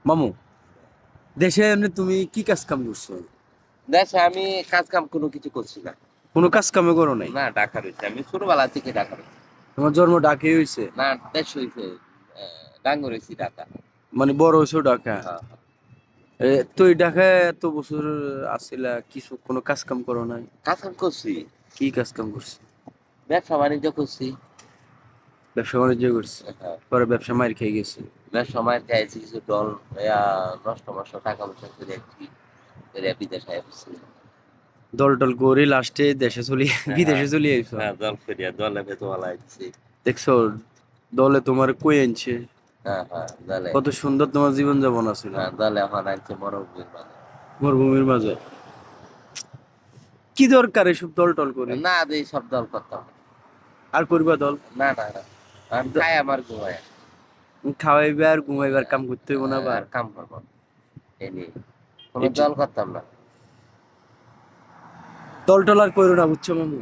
মামু, দেশে এমনি তুমি কি কাজ কাম করছো? দেশে আমি কাজ কাম কোনো কিছু করছি না। কোনো কাজ কামে করো নাই? না, ঢাকা রয়েছে, আমি ছোটবেলা থেকে ঢাকা রয়েছি। তোমার জন্ম ঢাকায় হয়েছে? না, দেশ হয়েছে ডাঙ্গর হয়েছি ঢাকা। মানে বড় হয়েছো ঢাকা? হ্যাঁ, তো এই ঢাকায় এত বছর আসিলা, কিছু কোনো কাজ কাম করো নাই? কাজ কাম করছি, কি কাজ কাম করছে? ব্যবসা বাণিজ্য করছি। ব্যবসা বাণিজ্য করছে? হ্যাঁ, পরে ব্যবসা মার খেয়ে গেছে? ব্যবসা মায়ের খাইছি, কিছু ডল নষ্ট মষ্ট টাকা পয়সা করে একটি বিদেশে আসছি। দল টল করে লাস্টে দেশে চলে হ্যাঁ, বিদেশে চলে আইছো? হ্যাঁ, দল ফেরিয়া দলে বেতওয়ালা আইছি। দেখছো, দলে তোমার কই আনছে? হ্যাঁ, হ্যাঁ, দলে। কত সুন্দর তোমার জীবন যাপন আছিল হ্যাঁ, দলে এখন আনছে মরুভূমির মাঝে। মরুভূমির মাঝে। কি দরকার এসব দল টল করে? না, এই সব দল করতাম না। আর করবা দল? না, না, না, আমি খাই আমার ঘুমায়। খাওয়াইবে আর ঘুমাইবার কাম করতে হইব না আবার? আর কাম করবো না, এই নিয়ে কোনো এই দল করতাম না। দল টল আর করো না, বুঝছো মামু?